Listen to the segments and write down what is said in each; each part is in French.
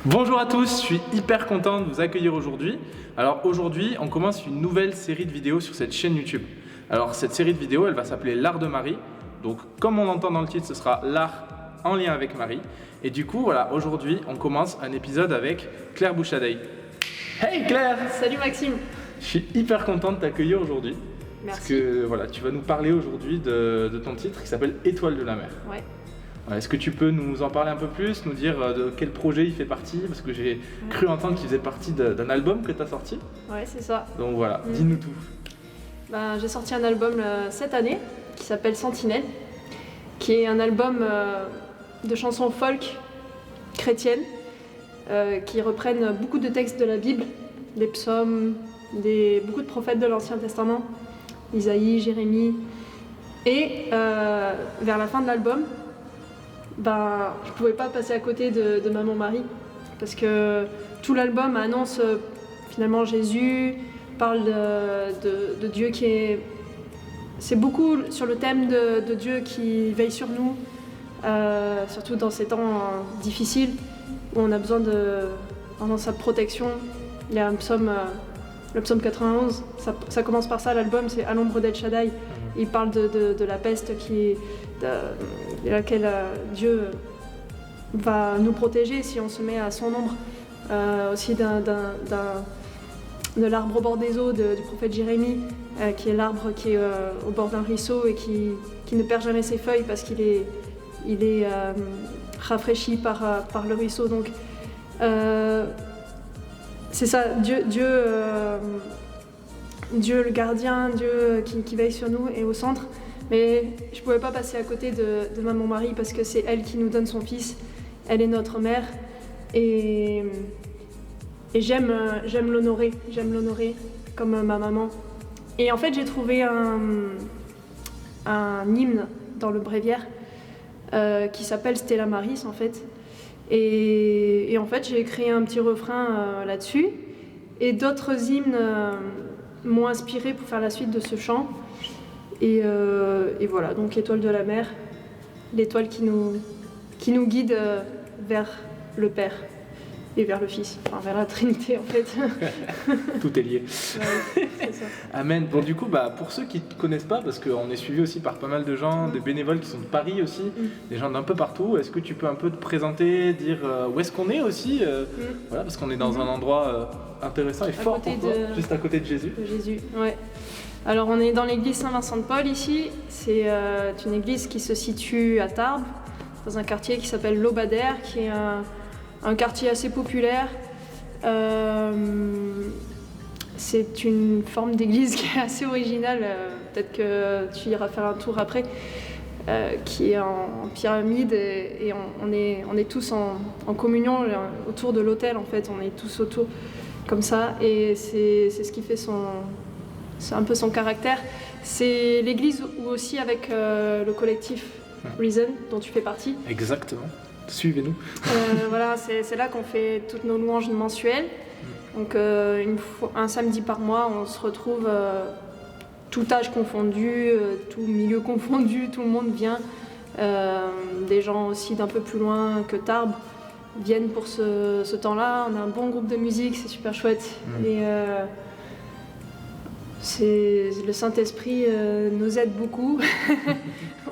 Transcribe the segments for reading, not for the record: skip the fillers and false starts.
Bonjour à tous, je suis hyper content de vous accueillir aujourd'hui. Alors aujourd'hui, on commence une nouvelle série de vidéos sur cette chaîne YouTube. Alors cette série de vidéos, elle va s'appeler l'art de Marie. Donc comme on l'entend dans le titre, ce sera l'art en lien avec Marie. Et du coup, voilà, aujourd'hui, on commence un épisode avec Claire Bouchadey. Hey Claire! Salut Maxime! Je suis hyper content de t'accueillir aujourd'hui. Merci. Parce que voilà, tu vas nous parler aujourd'hui de ton titre qui s'appelle Étoile de la mer. Ouais. Est-ce que tu peux nous en parler un peu plus, nous dire de quel projet il fait partie? Parce que j'ai cru entendre qu'il faisait partie d'un album que tu as sorti. Ouais, c'est ça. Donc voilà, dis-nous tout. J'ai sorti un album cette année qui s'appelle Sentinelle, qui est un album de chansons folk chrétiennes qui reprennent beaucoup de textes de la Bible, des psaumes, beaucoup de prophètes de l'Ancien Testament, Isaïe, Jérémie. Et vers la fin de l'album, je pouvais pas passer à côté de Maman Marie, parce que tout l'album annonce finalement Jésus, parle de Dieu qui est... C'est beaucoup sur le thème de Dieu qui veille sur nous, surtout dans ces temps difficiles où on a besoin de sa protection. Il y a un psaume, le psaume 91, ça commence par ça, l'album, c'est À l'ombre d'El Shaddai. Il parle de la peste de laquelle Dieu va nous protéger si on se met à son ombre. Aussi de l'arbre au bord des eaux du prophète Jérémie, qui est l'arbre qui est au bord d'un ruisseau et qui ne perd jamais ses feuilles parce qu'il est rafraîchi par le ruisseau. Donc c'est ça, Dieu le gardien, Dieu qui veille sur nous est au centre. Mais je ne pouvais pas passer à côté de Maman Marie parce que c'est elle qui nous donne son fils. Elle est notre mère et j'aime l'honorer comme ma maman. Et en fait, j'ai trouvé un hymne dans le bréviaire qui s'appelle Stella Maris en fait. Et en fait, j'ai écrit un petit refrain là-dessus. Et d'autres hymnes m'ont inspiré pour faire la suite de ce chant. Et voilà, donc Étoile de la mer, l'étoile qui nous guide vers le Père et vers le Fils, enfin vers la Trinité en fait. Tout est lié. Ouais, c'est ça. Amen. Bon du coup, pour ceux qui ne te connaissent pas, parce qu'on est suivi aussi par pas mal de gens, des bénévoles qui sont de Paris aussi, des gens d'un peu partout, est-ce que tu peux un peu te présenter, dire où est-ce qu'on est aussi voilà, parce qu'on est dans un endroit intéressant et fort pour toi, juste à côté de Jésus. De Jésus, ouais. Alors on est dans l'église Saint-Vincent-de-Paul ici, c'est une église qui se situe à Tarbes, dans un quartier qui s'appelle l'Aubadère, qui est un quartier assez populaire. C'est une forme d'église qui est assez originale, peut-être que tu iras faire un tour après, qui est en pyramide et on est tous en communion autour de l'autel en fait, on est tous autour comme ça et c'est ce qui fait c'est un peu son caractère. C'est l'église où aussi avec le collectif Reason, dont tu fais partie. Exactement. Suivez-nous. Voilà, c'est là qu'on fait toutes nos louanges mensuelles. Donc un samedi par mois, on se retrouve, tout âge confondu, tout milieu confondu, tout le monde vient. Des gens aussi d'un peu plus loin que Tarbes viennent pour ce temps-là. On a un bon groupe de musique, c'est super chouette. Et le Saint-Esprit nous aide beaucoup.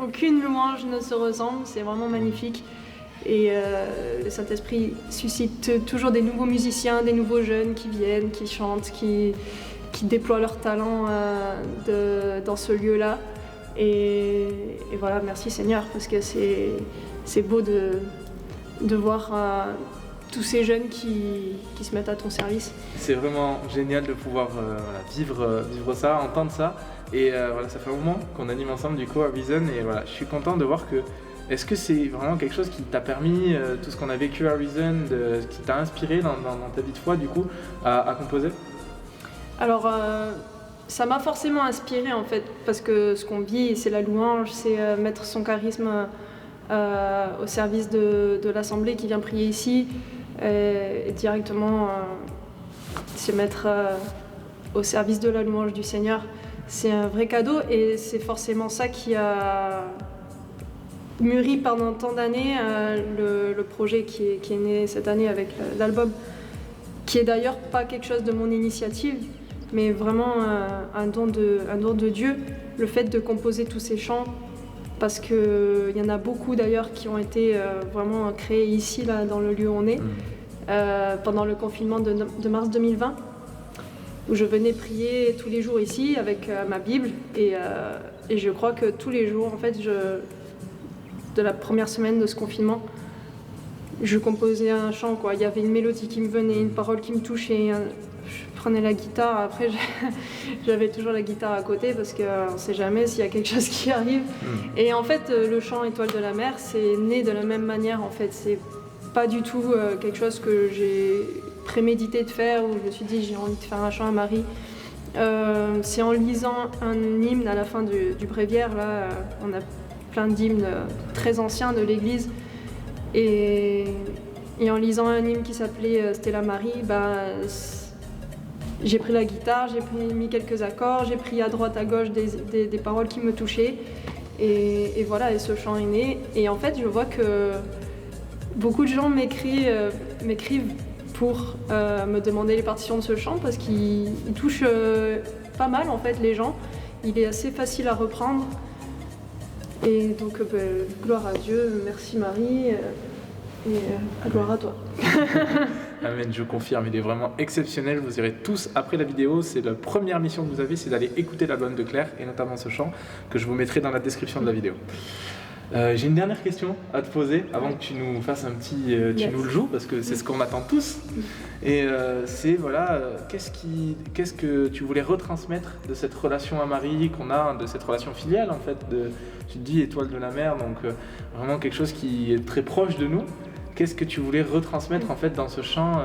Aucune louange ne se ressemble, c'est vraiment magnifique. Et le Saint-Esprit suscite toujours des nouveaux musiciens, des nouveaux jeunes qui viennent, qui chantent, qui déploient leur talent dans ce lieu-là. Et voilà, merci Seigneur, parce que c'est beau de voir tous ces jeunes qui se mettent à ton service. C'est vraiment génial de pouvoir vivre ça, entendre ça. Et voilà, ça fait un moment qu'on anime ensemble du coup à Reason. Et voilà, je suis content de voir que... Est-ce que c'est vraiment quelque chose qui t'a permis, tout ce qu'on a vécu à Reason, qui t'a inspiré dans ta vie de foi du coup, à composer? Alors, ça m'a forcément inspiré en fait, parce que ce qu'on vit, c'est la louange, c'est mettre son charisme au service de l'assemblée qui vient prier ici, et directement se mettre au service de la louange du Seigneur. C'est un vrai cadeau et c'est forcément ça qui a mûri pendant tant d'années, le projet qui est né cette année avec l'album, qui est d'ailleurs pas quelque chose de mon initiative, mais vraiment un don de Dieu, le fait de composer tous ces chants, parce qu'il y en a beaucoup d'ailleurs qui ont été vraiment créés ici, là, dans le lieu où on est, pendant le confinement de mars 2020, où je venais prier tous les jours ici avec ma Bible, et je crois que tous les jours, en fait, de la première semaine de ce confinement, je composais un chant, quoi. Il y avait une mélodie qui me venait, une parole qui me touchait. Je prenais la guitare. Après, j'avais toujours la guitare à côté parce qu'on ne sait jamais s'il y a quelque chose qui arrive. Et en fait, le chant Étoile de la mer, c'est né de la même manière. En fait, c'est pas du tout quelque chose que j'ai prémédité de faire, où je me suis dit j'ai envie de faire un chant à Marie. C'est en lisant un hymne à la fin du bréviaire. Là, on a plein d'hymnes très anciens de l'Église. Et en lisant un hymne qui s'appelait Stella Marie, j'ai pris la guitare, j'ai mis quelques accords, j'ai pris à droite à gauche des paroles qui me touchaient. Et voilà, et ce chant est né. Et en fait, je vois que beaucoup de gens m'écrivent pour me demander les partitions de ce chant parce qu'il touche pas mal en fait les gens. Il est assez facile à reprendre. Et donc, gloire à Dieu, merci Marie, et gloire à toi. Amen, je confirme, il est vraiment exceptionnel. Vous irez tous après la vidéo. C'est la première mission que vous avez, c'est d'aller écouter l'album de Claire, et notamment ce chant que je vous mettrai dans la description de la vidéo. J'ai une dernière question à te poser avant que tu nous fasses un petit... tu nous le joues, parce que c'est ce qu'on attend tous. Et c'est, voilà, qu'est-ce que tu voulais retransmettre de cette relation à Marie qu'on a, de cette relation filiale en fait, tu te dis Étoile de la mer, donc vraiment quelque chose qui est très proche de nous. Qu'est-ce que tu voulais retransmettre en fait dans ce chant,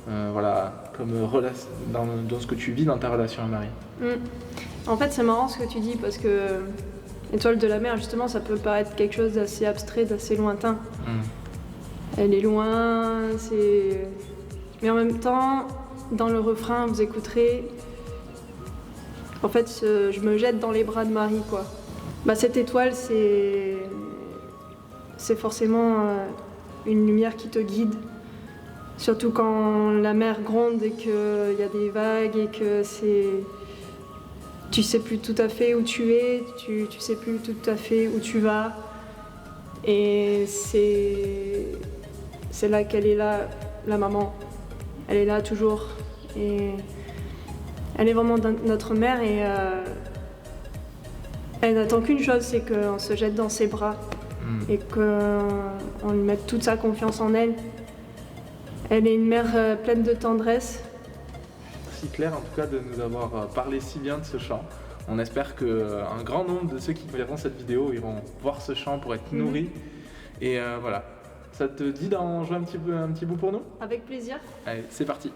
voilà, comme dans ce que tu vis dans ta relation à Marie? En fait, c'est marrant ce que tu dis, parce que Étoile de la mer, justement, ça peut paraître quelque chose d'assez abstrait, d'assez lointain. Elle est loin, mais en même temps, dans le refrain, vous écouterez, en fait, je me jette dans les bras de Marie, quoi. Cette étoile, c'est forcément une lumière qui te guide, surtout quand la mer gronde et qu'il y a des vagues et que tu sais plus tout à fait où tu es, tu sais plus tout à fait où tu vas. Et c'est là qu'elle est là, la maman. Elle est là toujours. Et elle est vraiment notre mère, et elle n'attend qu'une chose, c'est qu'on se jette dans ses bras et qu'on lui mette toute sa confiance en elle. Elle est une mère pleine de tendresse. Merci Claire en tout cas de nous avoir parlé si bien de ce chant. On espère qu'un grand nombre de ceux qui verront cette vidéo iront voir ce chant pour être nourris. Et voilà, ça te dit d'en jouer un petit bout pour nous? Avec plaisir. Allez, c'est parti.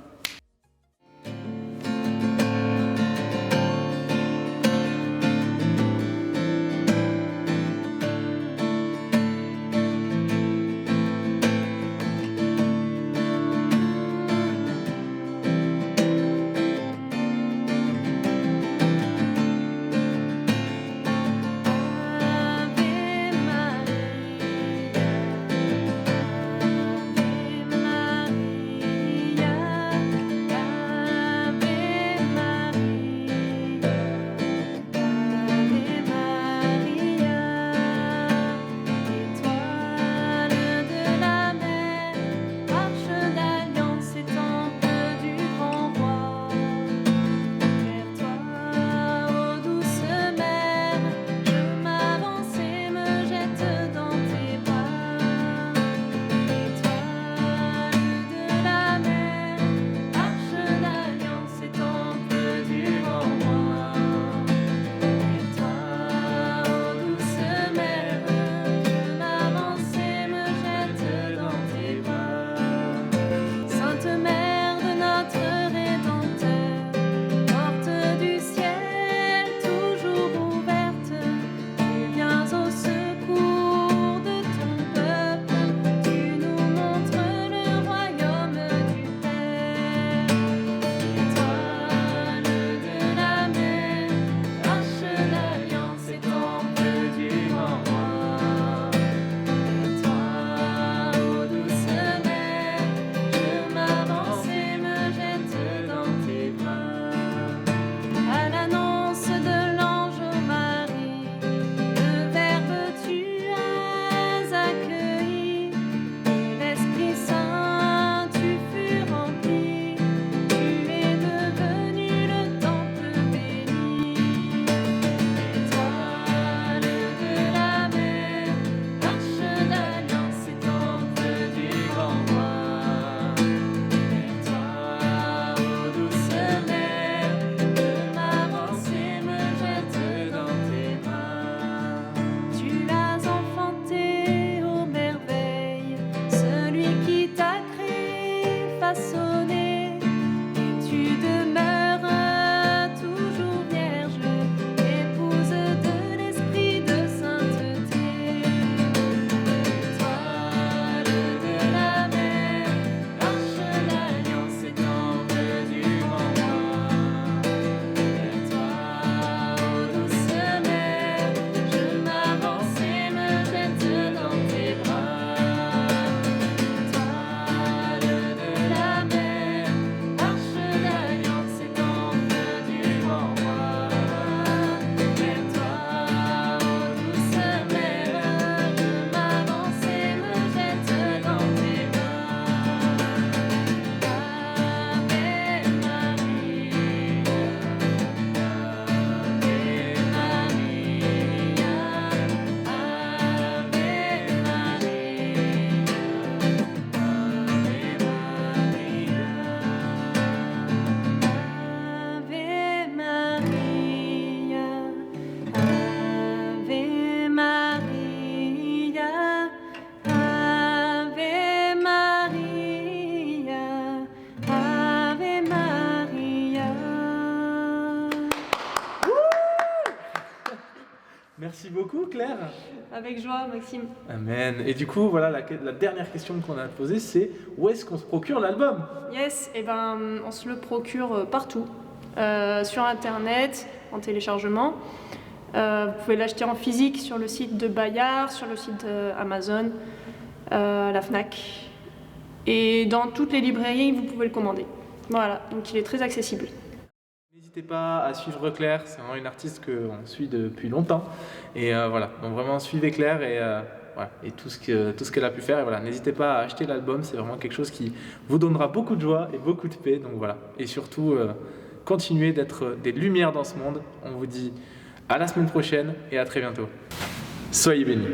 beaucoup, Claire. Avec joie, Maxime. Amen. Et du coup, voilà, la dernière question qu'on a posée, c'est où est-ce qu'on se procure l'album? Yes, et ben on se le procure partout. Sur internet, en téléchargement. Vous pouvez l'acheter en physique sur le site de Bayard, sur le site Amazon, la Fnac. Et dans toutes les librairies, vous pouvez le commander. Voilà, donc il est très accessible. N'hésitez pas à suivre Claire, c'est vraiment une artiste qu'on suit depuis longtemps. Et voilà, donc vraiment suivez Claire et, voilà, et tout ce qu'elle a pu faire. Et voilà, n'hésitez pas à acheter l'album, c'est vraiment quelque chose qui vous donnera beaucoup de joie et beaucoup de paix. Donc voilà, et surtout, continuez d'être des lumières dans ce monde. On vous dit à la semaine prochaine et à très bientôt. Soyez bénis.